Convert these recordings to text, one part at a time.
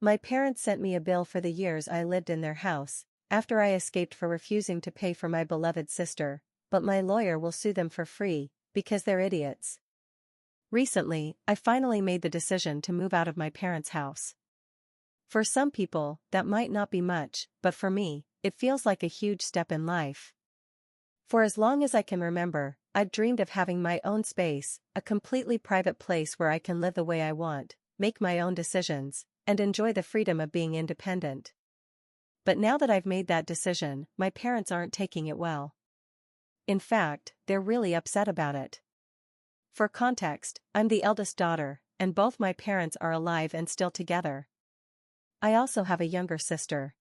My parents sent me a bill for the years I lived in their house, after I escaped for refusing to pay for my beloved sister, but my lawyer will sue them for free, because they're idiots. Recently, I finally made the decision to move out of my parents' house. For some people, that might not be much, but for me, it feels like a huge step in life. For as long as I can remember, I've dreamed of having my own space, a completely private place where I can live the way I want, make my own decisions, and enjoy the freedom of being independent. But now that I've made that decision, my parents aren't taking it well. In fact, they're really upset about it. For context, I'm the eldest daughter, and both my parents are alive and still together. I also have a younger sister.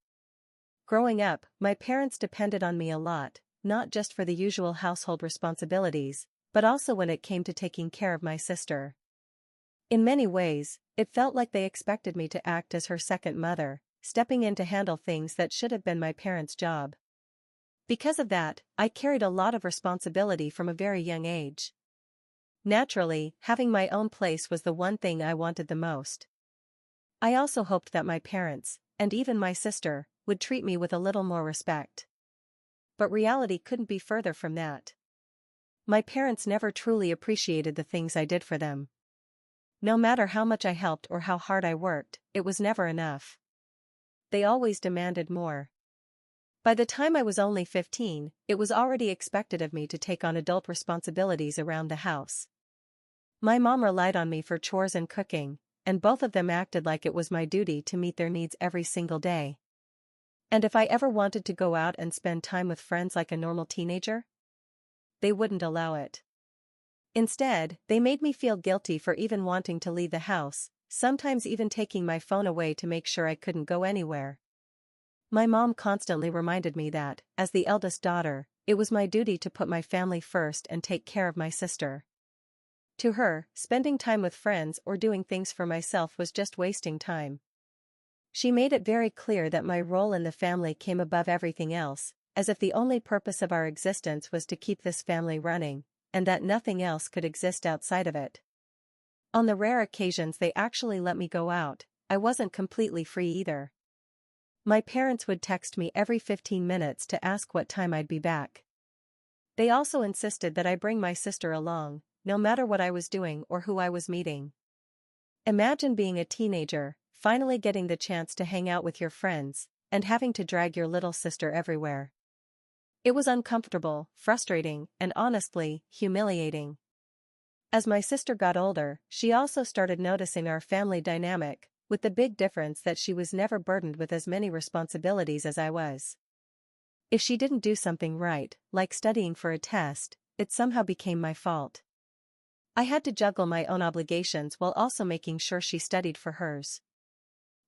Growing up, my parents depended on me a lot, not just for the usual household responsibilities, but also when it came to taking care of my sister. In many ways, it felt like they expected me to act as her second mother, stepping in to handle things that should have been my parents' job. Because of that, I carried a lot of responsibility from a very young age. Naturally, having my own place was the one thing I wanted the most. I also hoped that my parents, and even my sister, would treat me with a little more respect. But reality couldn't be further from that. My parents never truly appreciated the things I did for them. No matter how much I helped or how hard I worked, it was never enough. They always demanded more. By the time I was only 15, it was already expected of me to take on adult responsibilities around the house. My mom relied on me for chores and cooking, and both of them acted like it was my duty to meet their needs every single day. And if I ever wanted to go out and spend time with friends like a normal teenager, they wouldn't allow it. Instead, they made me feel guilty for even wanting to leave the house, sometimes even taking my phone away to make sure I couldn't go anywhere. My mom constantly reminded me that, as the eldest daughter, it was my duty to put my family first and take care of my sister. To her, spending time with friends or doing things for myself was just wasting time. She made it very clear that my role in the family came above everything else, as if the only purpose of our existence was to keep this family running, and that nothing else could exist outside of it. On the rare occasions they actually let me go out, I wasn't completely free either. My parents would text me every 15 minutes to ask what time I'd be back. They also insisted that I bring my sister along, no matter what I was doing or who I was meeting. Imagine being a teenager, finally getting the chance to hang out with your friends, and having to drag your little sister everywhere. It was uncomfortable, frustrating, and honestly, humiliating. As my sister got older, she also started noticing our family dynamic, with the big difference that she was never burdened with as many responsibilities as I was. If she didn't do something right, like studying for a test, it somehow became my fault. I had to juggle my own obligations while also making sure she studied for hers.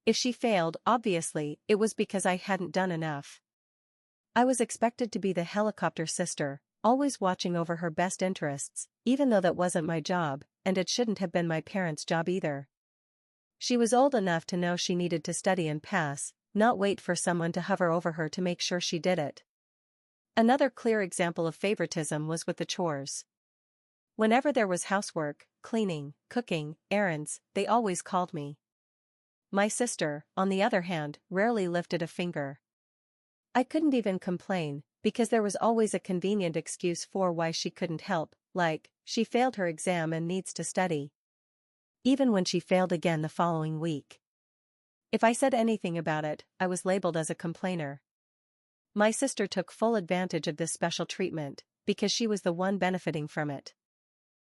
If she failed, obviously, it was because I hadn't done enough. I was expected to be the helicopter sister, always watching over her best interests, even though that wasn't my job, and it shouldn't have been my parents' job either. She was old enough to know she needed to study and pass, not wait for someone to hover over her to make sure she did it. Another clear example of favoritism was with the chores. Whenever there was housework, cleaning, cooking, errands, they always called me. My sister, on the other hand, rarely lifted a finger. I couldn't even complain, because there was always a convenient excuse for why she couldn't help, like, she failed her exam and needs to study. Even when she failed again the following week. If I said anything about it, I was labeled as a complainer. My sister took full advantage of this special treatment, because she was the one benefiting from it.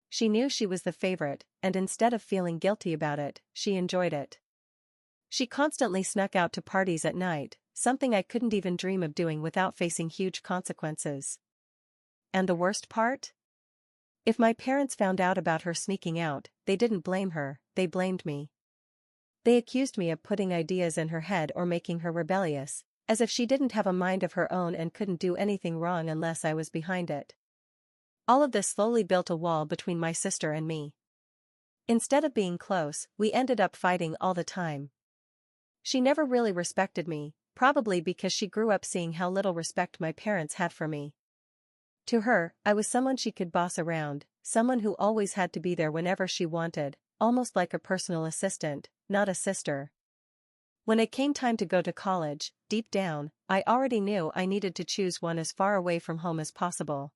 She knew she was the favorite, and instead of feeling guilty about it, she enjoyed it. She constantly snuck out to parties at night, something I couldn't even dream of doing without facing huge consequences. And the worst part? If my parents found out about her sneaking out, they didn't blame her, they blamed me. They accused me of putting ideas in her head or making her rebellious, as if she didn't have a mind of her own and couldn't do anything wrong unless I was behind it. All of this slowly built a wall between my sister and me. Instead of being close, we ended up fighting all the time. She never really respected me, probably because she grew up seeing how little respect my parents had for me. To her, I was someone she could boss around, someone who always had to be there whenever she wanted, almost like a personal assistant, not a sister. When it came time to go to college, deep down, I already knew I needed to choose one as far away from home as possible.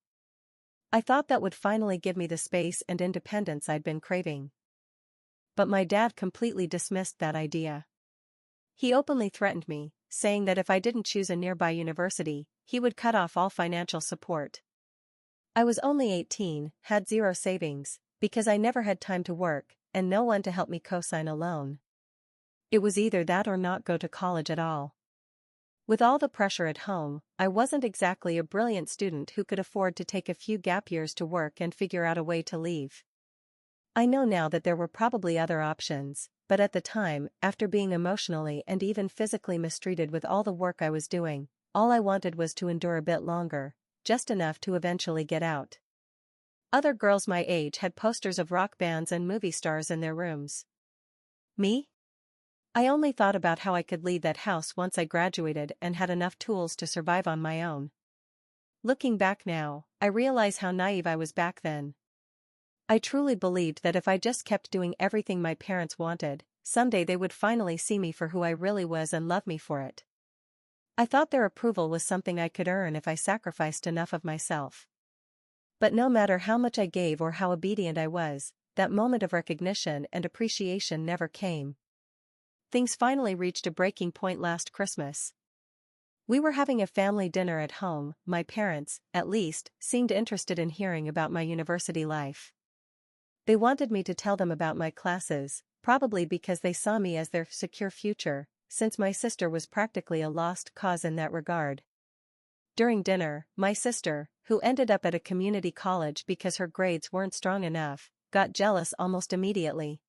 I thought that would finally give me the space and independence I'd been craving. But my dad completely dismissed that idea. He openly threatened me, saying that if I didn't choose a nearby university, he would cut off all financial support. I was only 18, had zero savings, because I never had time to work, and no one to help me co-sign a loan. It was either that or not go to college at all. With all the pressure at home, I wasn't exactly a brilliant student who could afford to take a few gap years to work and figure out a way to leave. I know now that there were probably other options, but at the time, after being emotionally and even physically mistreated with all the work I was doing, all I wanted was to endure a bit longer, just enough to eventually get out. Other girls my age had posters of rock bands and movie stars in their rooms. Me? I only thought about how I could leave that house once I graduated and had enough tools to survive on my own. Looking back now, I realize how naive I was back then. I truly believed that if I just kept doing everything my parents wanted, someday they would finally see me for who I really was and love me for it. I thought their approval was something I could earn if I sacrificed enough of myself. But no matter how much I gave or how obedient I was, that moment of recognition and appreciation never came. Things finally reached a breaking point last Christmas. We were having a family dinner at home. My parents, at least, seemed interested in hearing about my university life. They wanted me to tell them about my classes, probably because they saw me as their secure future, since my sister was practically a lost cause in that regard. During dinner, my sister, who ended up at a community college because her grades weren't strong enough, got jealous almost immediately.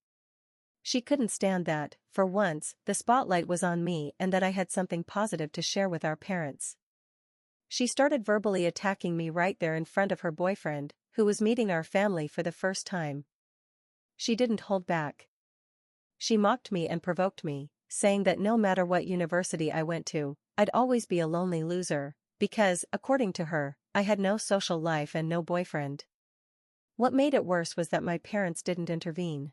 She couldn't stand that, for once, the spotlight was on me and that I had something positive to share with our parents. She started verbally attacking me right there in front of her boyfriend, who was meeting our family for the first time. She didn't hold back. She mocked me and provoked me, saying that no matter what university I went to, I'd always be a lonely loser, because, according to her, I had no social life and no boyfriend. What made it worse was that my parents didn't intervene.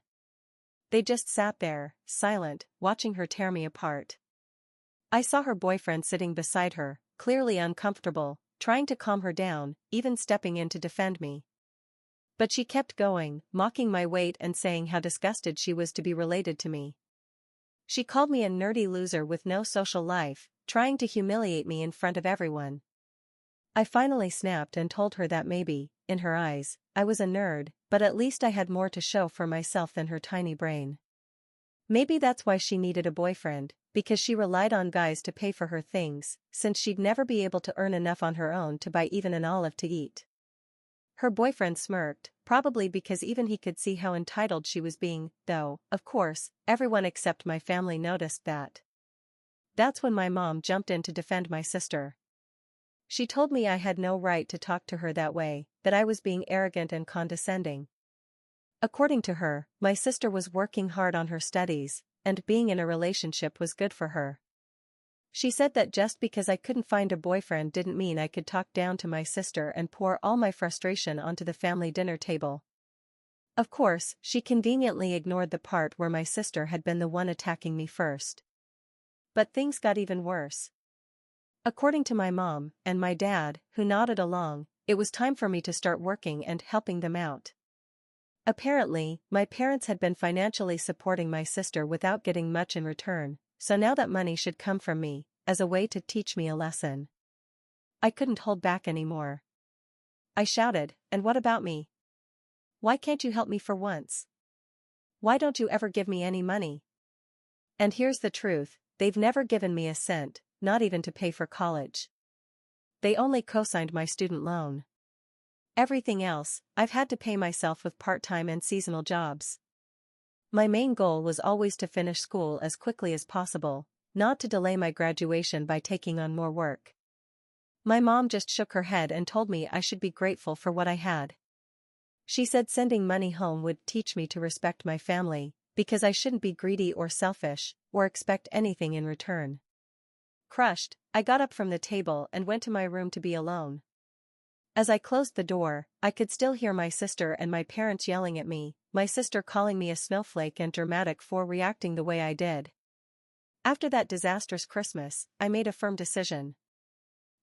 They just sat there, silent, watching her tear me apart. I saw her boyfriend sitting beside her, clearly uncomfortable, trying to calm her down, even stepping in to defend me. But she kept going, mocking my weight and saying how disgusted she was to be related to me. She called me a nerdy loser with no social life, trying to humiliate me in front of everyone. I finally snapped and told her that maybe, in her eyes, I was a nerd, but at least I had more to show for myself than her tiny brain. Maybe that's why she needed a boyfriend, because she relied on guys to pay for her things, since she'd never be able to earn enough on her own to buy even an olive to eat. Her boyfriend smirked, probably because even he could see how entitled she was being, though, of course, everyone except my family noticed that. That's when my mom jumped in to defend my sister. She told me I had no right to talk to her that way, that I was being arrogant and condescending. According to her, my sister was working hard on her studies, and being in a relationship was good for her. She said that just because I couldn't find a boyfriend didn't mean I could talk down to my sister and pour all my frustration onto the family dinner table. Of course, she conveniently ignored the part where my sister had been the one attacking me first. But things got even worse. According to my mom, and my dad, who nodded along, it was time for me to start working and helping them out. Apparently, my parents had been financially supporting my sister without getting much in return, so now that money should come from me, as a way to teach me a lesson. I couldn't hold back anymore. I shouted, "And what about me? Why can't you help me for once? Why don't you ever give me any money?" And here's the truth, they've never given me a cent, not even to pay for college. They only co-signed my student loan. Everything else, I've had to pay myself with part-time and seasonal jobs. My main goal was always to finish school as quickly as possible, not to delay my graduation by taking on more work. My mom just shook her head and told me I should be grateful for what I had. She said sending money home would teach me to respect my family, because I shouldn't be greedy or selfish, or expect anything in return. Crushed, I got up from the table and went to my room to be alone. As I closed the door, I could still hear my sister and my parents yelling at me, my sister calling me a snowflake and dramatic for reacting the way I did. After that disastrous Christmas, I made a firm decision.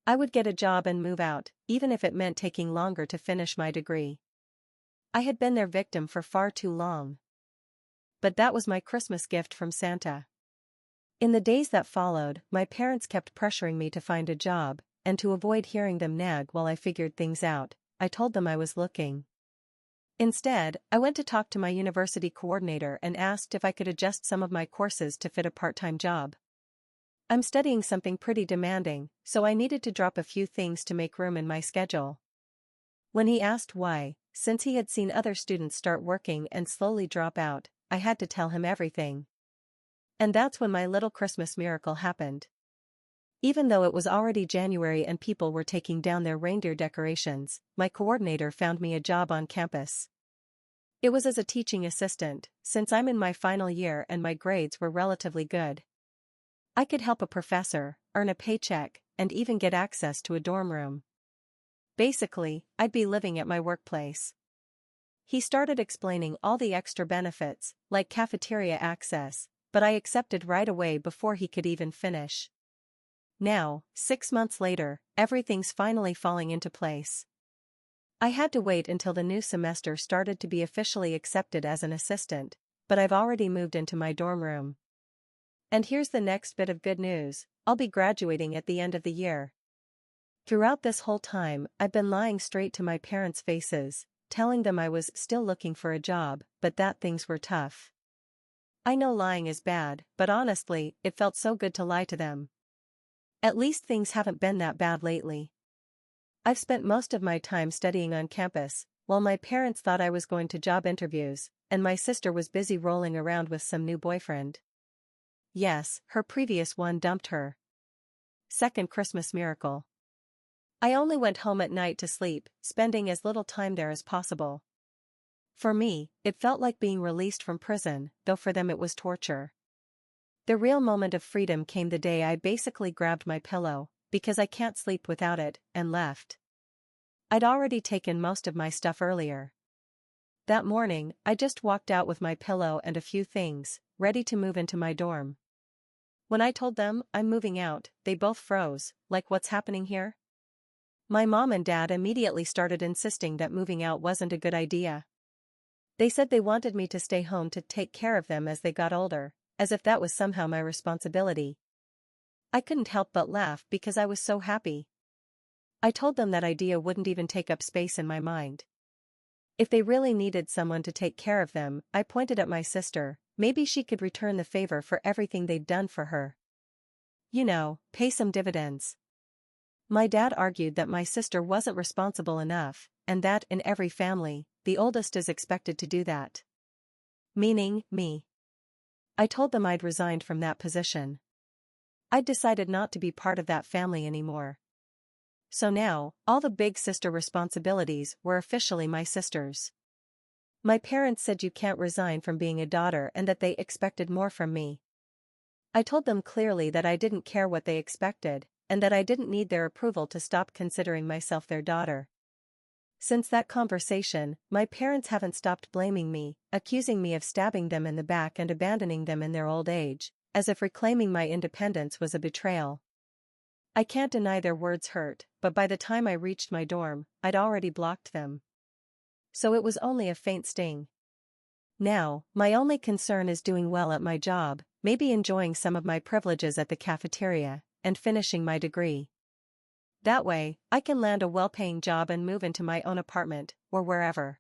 I would get a job and move out, even if it meant taking longer to finish my degree. I had been their victim for far too long. But that was my Christmas gift from Santa. In the days that followed, my parents kept pressuring me to find a job, and to avoid hearing them nag while I figured things out, I told them I was looking. Instead, I went to talk to my university coordinator and asked if I could adjust some of my courses to fit a part-time job. I'm studying something pretty demanding, so I needed to drop a few things to make room in my schedule. When he asked why, since he had seen other students start working and slowly drop out, I had to tell him everything. And that's when my little Christmas miracle happened. Even though it was already January and people were taking down their reindeer decorations, my coordinator found me a job on campus. It was as a teaching assistant, since I'm in my final year and my grades were relatively good. I could help a professor, earn a paycheck, and even get access to a dorm room. Basically, I'd be living at my workplace. He started explaining all the extra benefits, like cafeteria access, but I accepted right away before he could even finish. Now, 6 months later, everything's finally falling into place. I had to wait until the new semester started to be officially accepted as an assistant, but I've already moved into my dorm room. And here's the next bit of good news: I'll be graduating at the end of the year. Throughout this whole time, I've been lying straight to my parents' faces, telling them I was still looking for a job, but that things were tough. I know lying is bad, but honestly, it felt so good to lie to them. At least things haven't been that bad lately. I've spent most of my time studying on campus, while my parents thought I was going to job interviews, and my sister was busy rolling around with some new boyfriend. Yes, her previous one dumped her. Second Christmas miracle. I only went home at night to sleep, spending as little time there as possible. For me, it felt like being released from prison, though for them it was torture. The real moment of freedom came the day I basically grabbed my pillow, because I can't sleep without it, and left. I'd already taken most of my stuff earlier. That morning, I just walked out with my pillow and a few things, ready to move into my dorm. When I told them I'm moving out, they both froze, like, what's happening here? My mom and dad immediately started insisting that moving out wasn't a good idea. They said they wanted me to stay home to take care of them as they got older, as if that was somehow my responsibility. I couldn't help but laugh because I was so happy. I told them that idea wouldn't even take up space in my mind. If they really needed someone to take care of them, I pointed at my sister, maybe she could return the favor for everything they'd done for her. You know, pay some dividends. My dad argued that my sister wasn't responsible enough, and that in every family, the oldest is expected to do that. Meaning, me. I told them I'd resigned from that position. I'd decided not to be part of that family anymore. So now, all the big sister responsibilities were officially my sister's. My parents said you can't resign from being a daughter and that they expected more from me. I told them clearly that I didn't care what they expected, and that I didn't need their approval to stop considering myself their daughter. Since that conversation, my parents haven't stopped blaming me, accusing me of stabbing them in the back and abandoning them in their old age, as if reclaiming my independence was a betrayal. I can't deny their words hurt, but by the time I reached my dorm, I'd already blocked them. So it was only a faint sting. Now, my only concern is doing well at my job, maybe enjoying some of my privileges at the cafeteria, and finishing my degree. That way, I can land a well-paying job and move into my own apartment, or wherever.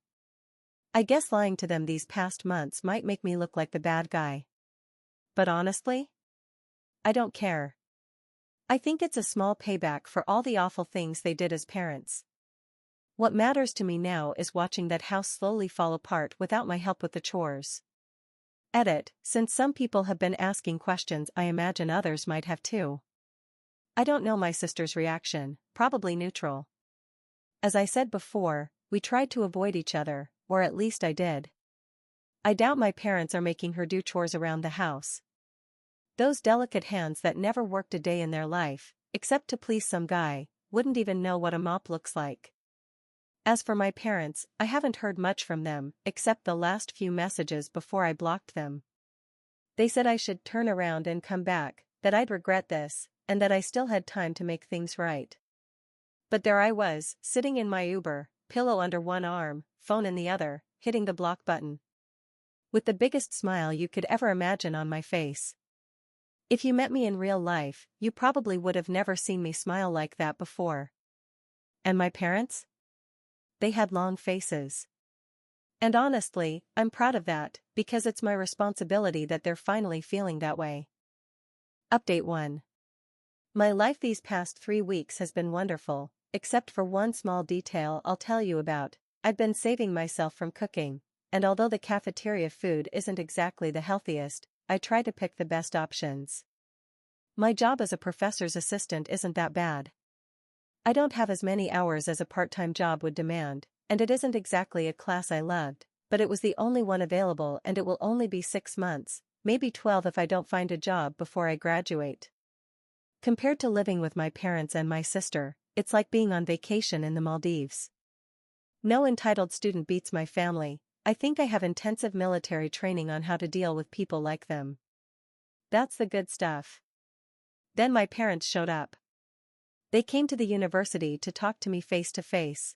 I guess lying to them these past months might make me look like the bad guy. But honestly, I don't care. I think it's a small payback for all the awful things they did as parents. What matters to me now is watching that house slowly fall apart without my help with the chores. Edit, since some people have been asking questions, I imagine others might have too. I don't know my sister's reaction, probably neutral. As I said before, we tried to avoid each other, or at least I did. I doubt my parents are making her do chores around the house. Those delicate hands that never worked a day in their life, except to please some guy, wouldn't even know what a mop looks like. As for my parents, I haven't heard much from them, except the last few messages before I blocked them. They said I should turn around and come back, that I'd regret this, and that I still had time to make things right. But there I was, sitting in my Uber, pillow under one arm, phone in the other, hitting the block button, with the biggest smile you could ever imagine on my face. If you met me in real life, you probably would have never seen me smile like that before. And my parents? They had long faces. And honestly, I'm proud of that, because it's my responsibility that they're finally feeling that way. Update 1. My life these past 3 weeks has been wonderful, except for one small detail I'll tell you about. I've been saving myself from cooking, and although the cafeteria food isn't exactly the healthiest, I try to pick the best options. My job as a professor's assistant isn't that bad. I don't have as many hours as a part-time job would demand, and it isn't exactly a class I loved, but it was the only one available and it will only be 6 months, maybe 12 if I don't find a job before I graduate. Compared to living with my parents and my sister, it's like being on vacation in the Maldives. No entitled student beats my family. I think I have intensive military training on how to deal with people like them. That's the good stuff. Then my parents showed up. They came to the university to talk to me face to face.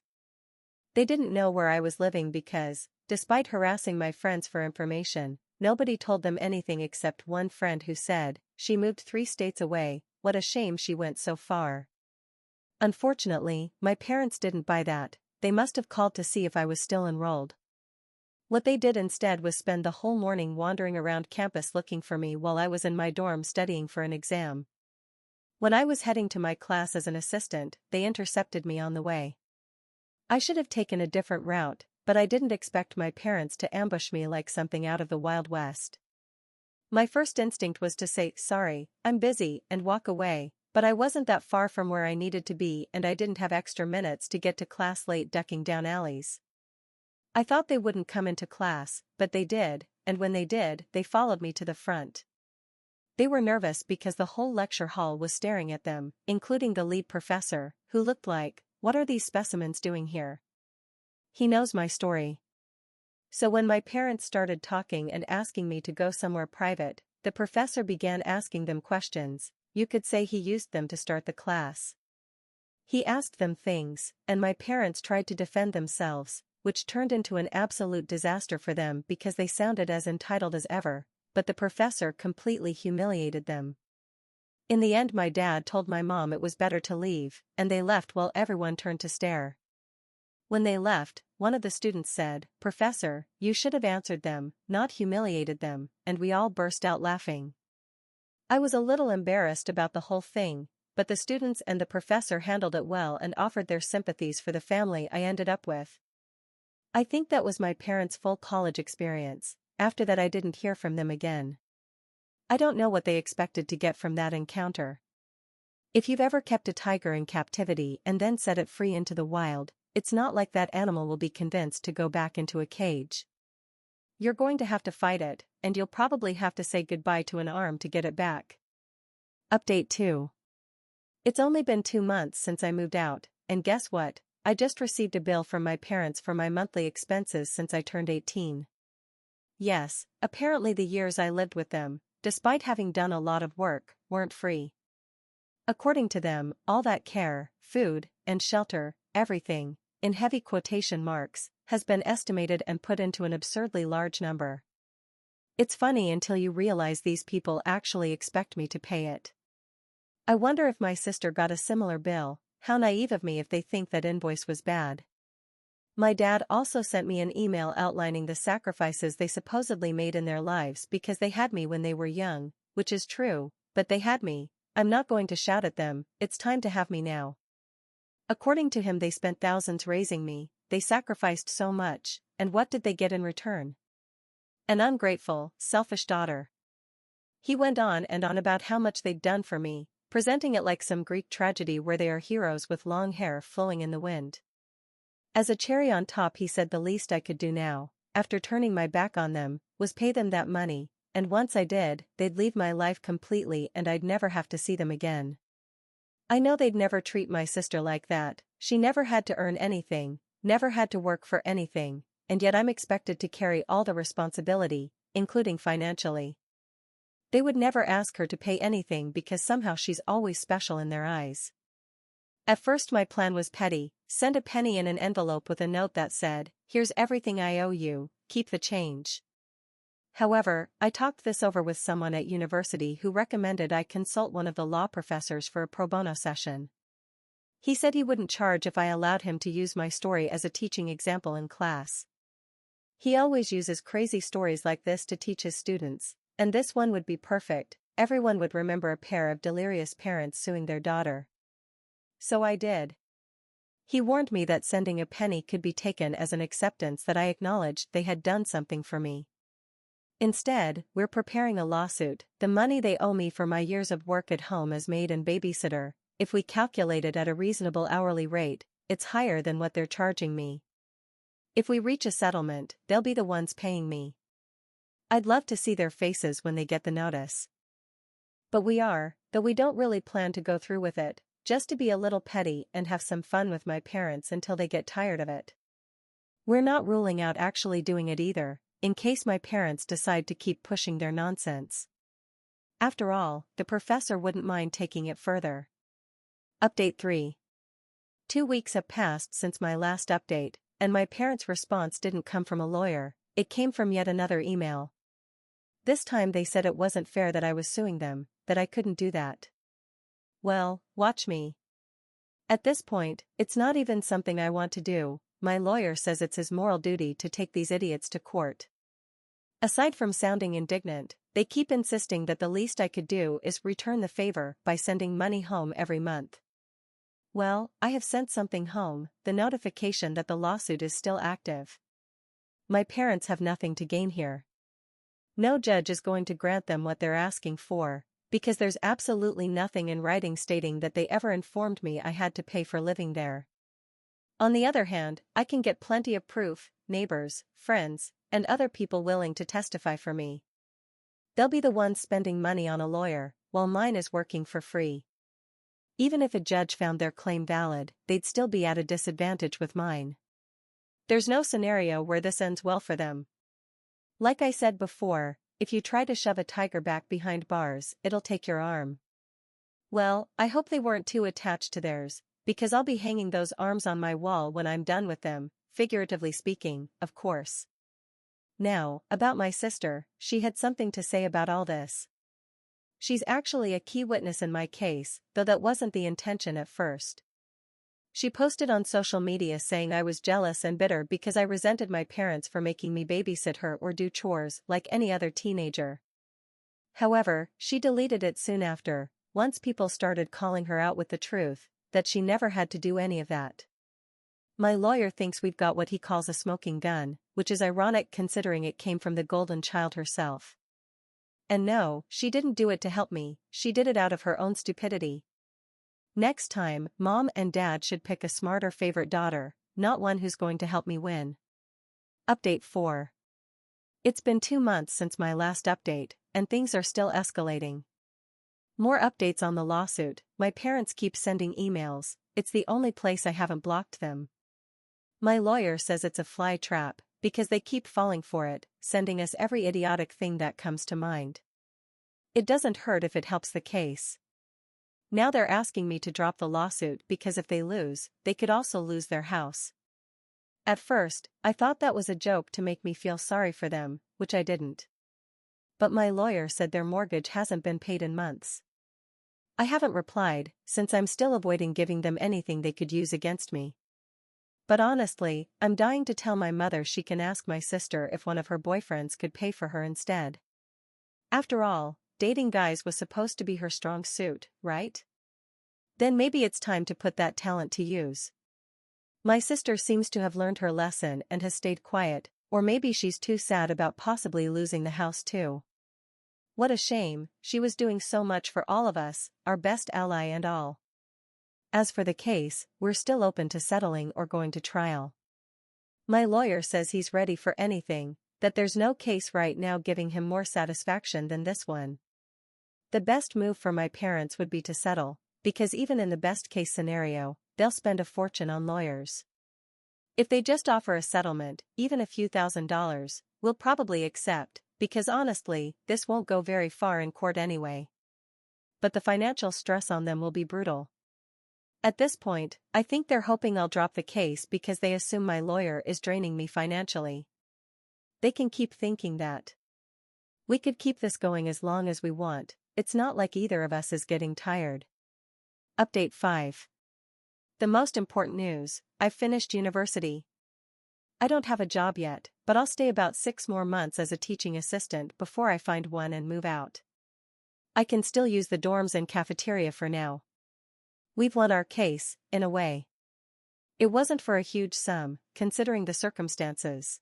They didn't know where I was living because, despite harassing my friends for information, nobody told them anything except one friend who said, she moved 3 states away, what a shame she went so far. Unfortunately, my parents didn't buy that. They must have called to see if I was still enrolled. What they did instead was spend the whole morning wandering around campus looking for me while I was in my dorm studying for an exam. When I was heading to my class as an assistant, they intercepted me on the way. I should have taken a different route, but I didn't expect my parents to ambush me like something out of the Wild West. My first instinct was to say, sorry, I'm busy, and walk away, but I wasn't that far from where I needed to be and I didn't have extra minutes to get to class late ducking down alleys. I thought they wouldn't come into class, but they did, and when they did, they followed me to the front. They were nervous because the whole lecture hall was staring at them, including the lead professor, who looked like, what are these specimens doing here? He knows my story. So when my parents started talking and asking me to go somewhere private, the professor began asking them questions. You could say he used them to start the class. He asked them things, and my parents tried to defend themselves, which turned into an absolute disaster for them because they sounded as entitled as ever, but the professor completely humiliated them. In the end my dad told my mom it was better to leave, and they left while everyone turned to stare. When they left, one of the students said, "Professor, you should have answered them, not humiliated them," and we all burst out laughing. I was a little embarrassed about the whole thing, but the students and the professor handled it well and offered their sympathies for the family I ended up with. I think that was my parents' full college experience. After that I didn't hear from them again. I don't know what they expected to get from that encounter. If you've ever kept a tiger in captivity and then set it free into the wild, it's not like that animal will be convinced to go back into a cage. You're going to have to fight it, and you'll probably have to say goodbye to an arm to get it back. Update 2. It's only been 2 months since I moved out, and guess what? I just received a bill from my parents for my monthly expenses since I turned 18. Yes, apparently the years I lived with them, despite having done a lot of work, weren't free. According to them, all that care, food, and shelter, everything, in heavy quotation marks, has been estimated and put into an absurdly large number. It's funny until you realize these people actually expect me to pay it. I wonder if my sister got a similar bill. How naive of me if they think that invoice was bad. My dad also sent me an email outlining the sacrifices they supposedly made in their lives because they had me when they were young, which is true, but they had me. I'm not going to shout at them, it's time to have me now. According to him they spent thousands raising me, they sacrificed so much, and what did they get in return? An ungrateful, selfish daughter. He went on and on about how much they'd done for me, presenting it like some Greek tragedy where they are heroes with long hair flowing in the wind. As a cherry on top he said the least I could do now, after turning my back on them, was pay them that money, and once I did, they'd leave my life completely and I'd never have to see them again. I know they'd never treat my sister like that. She never had to earn anything, never had to work for anything, and yet I'm expected to carry all the responsibility, including financially. They would never ask her to pay anything because somehow she's always special in their eyes. At first my plan was petty: send a penny in an envelope with a note that said, "Here's everything I owe you, keep the change." However, I talked this over with someone at university who recommended I consult one of the law professors for a pro bono session. He said he wouldn't charge if I allowed him to use my story as a teaching example in class. He always uses crazy stories like this to teach his students, and this one would be perfect. Everyone would remember a pair of delirious parents suing their daughter. So I did. He warned me that sending a penny could be taken as an acceptance that I acknowledged they had done something for me. Instead, we're preparing a lawsuit. The money they owe me for my years of work at home as maid and babysitter, if we calculate it at a reasonable hourly rate, it's higher than what they're charging me. If we reach a settlement, they'll be the ones paying me. I'd love to see their faces when they get the notice. But though we don't really plan to go through with it, just to be a little petty and have some fun with my parents until they get tired of it. We're not ruling out actually doing it either, in case my parents decide to keep pushing their nonsense. After all, the professor wouldn't mind taking it further. Update 3. 2 weeks have passed since my last update, and my parents' response didn't come from a lawyer, it came from yet another email. This time they said it wasn't fair that I was suing them, that I couldn't do that. Well, watch me. At this point, it's not even something I want to do. My lawyer says it's his moral duty to take these idiots to court. Aside from sounding indignant, they keep insisting that the least I could do is return the favor by sending money home every month. Well, I have sent something home, the notification that the lawsuit is still active. My parents have nothing to gain here. No judge is going to grant them what they're asking for, because there's absolutely nothing in writing stating that they ever informed me I had to pay for living there. On the other hand, I can get plenty of proof: neighbors, friends, and other people willing to testify for me. They'll be the ones spending money on a lawyer, while mine is working for free. Even if a judge found their claim valid, they'd still be at a disadvantage with mine. There's no scenario where this ends well for them. Like I said before, if you try to shove a tiger back behind bars, it'll take your arm. Well, I hope they weren't too attached to theirs, because I'll be hanging those arms on my wall when I'm done with them, figuratively speaking, of course. Now, about my sister, she had something to say about all this. She's actually a key witness in my case, though that wasn't the intention at first. She posted on social media saying I was jealous and bitter because I resented my parents for making me babysit her or do chores like any other teenager. However, she deleted it soon after, once people started calling her out with the truth, that she never had to do any of that. My lawyer thinks we've got what he calls a smoking gun, which is ironic considering it came from the golden child herself. And no, she didn't do it to help me, she did it out of her own stupidity. Next time, mom and dad should pick a smarter favorite daughter, not one who's going to help me win. Update 4. It's been 2 months since my last update, and things are still escalating. More updates on the lawsuit. My parents keep sending emails, it's the only place I haven't blocked them. My lawyer says it's a fly trap, because they keep falling for it, sending us every idiotic thing that comes to mind. It doesn't hurt if it helps the case. Now they're asking me to drop the lawsuit because if they lose, they could also lose their house. At first, I thought that was a joke to make me feel sorry for them, which I didn't. But my lawyer said their mortgage hasn't been paid in months. I haven't replied, since I'm still avoiding giving them anything they could use against me. But honestly, I'm dying to tell my mother she can ask my sister if one of her boyfriends could pay for her instead. After all, dating guys was supposed to be her strong suit, right? Then maybe it's time to put that talent to use. My sister seems to have learned her lesson and has stayed quiet, or maybe she's too sad about possibly losing the house too. What a shame, she was doing so much for all of us, our best ally and all. As for the case, we're still open to settling or going to trial. My lawyer says he's ready for anything, that there's no case right now giving him more satisfaction than this one. The best move for my parents would be to settle, because even in the best case scenario, they'll spend a fortune on lawyers. If they just offer a settlement, even a few $1,000s, we'll probably accept, because honestly, this won't go very far in court anyway. But the financial stress on them will be brutal. At this point, I think they're hoping I'll drop the case because they assume my lawyer is draining me financially. They can keep thinking that. We could keep this going as long as we want, it's not like either of us is getting tired. Update 5. The most important news, I've finished university. I don't have a job yet, but I'll stay about 6 more months as a teaching assistant before I find one and move out. I can still use the dorms and cafeteria for now. We've won our case, in a way. It wasn't for a huge sum, considering the circumstances.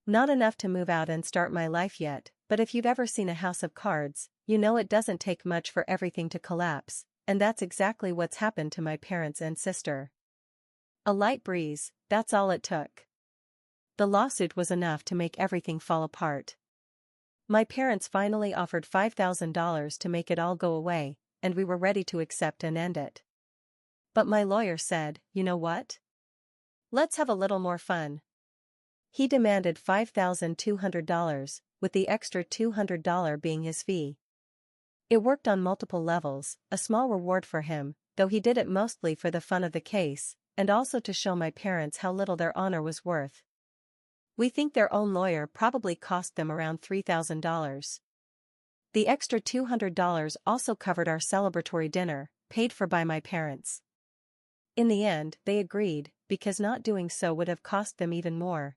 Not enough to move out and start my life yet, but if you've ever seen a house of cards, you know it doesn't take much for everything to collapse, and that's exactly what's happened to my parents and sister. A light breeze, that's all it took. The lawsuit was enough to make everything fall apart. My parents finally offered $5,000 to make it all go away, and we were ready to accept and end it. But my lawyer said, you know what? Let's have a little more fun. He demanded $5,200, with the extra $200 being his fee. It worked on multiple levels, a small reward for him, though he did it mostly for the fun of the case, and also to show my parents how little their honor was worth. We think their own lawyer probably cost them around $3,000. The extra $200 also covered our celebratory dinner, paid for by my parents. In the end, they agreed, because not doing so would have cost them even more.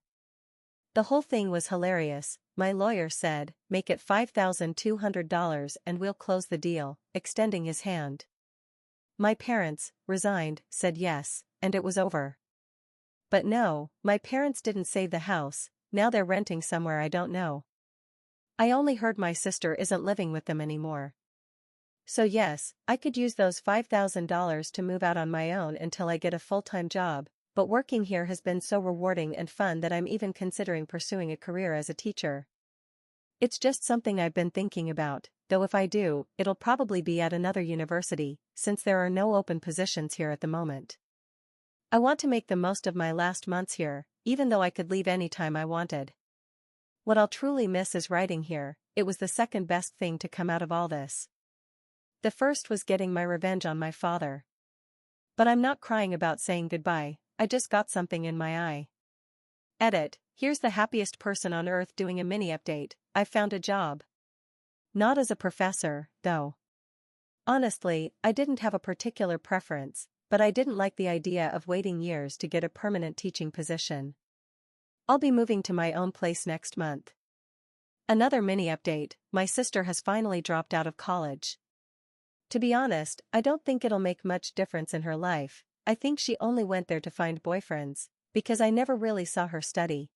The whole thing was hilarious. My lawyer said, make it $5,200 and we'll close the deal, extending his hand. My parents, resigned, said yes, and it was over. But no, my parents didn't save the house, now they're renting somewhere I don't know. I only heard my sister isn't living with them anymore. So yes, I could use those $5,000 to move out on my own until I get a full-time job, but working here has been so rewarding and fun that I'm even considering pursuing a career as a teacher. It's just something I've been thinking about, though if I do, it'll probably be at another university, since there are no open positions here at the moment. I want to make the most of my last months here, even though I could leave any time I wanted. What I'll truly miss is writing here. It was the second best thing to come out of all this. The first was getting my revenge on my father. But I'm not crying about saying goodbye, I just got something in my eye. Edit, here's the happiest person on earth doing a mini update, I've found a job. Not as a professor, though. Honestly, I didn't have a particular preference, but I didn't like the idea of waiting years to get a permanent teaching position. I'll be moving to my own place next month. Another mini update, my sister has finally dropped out of college. To be honest, I don't think it'll make much difference in her life. I think she only went there to find boyfriends, because I never really saw her study,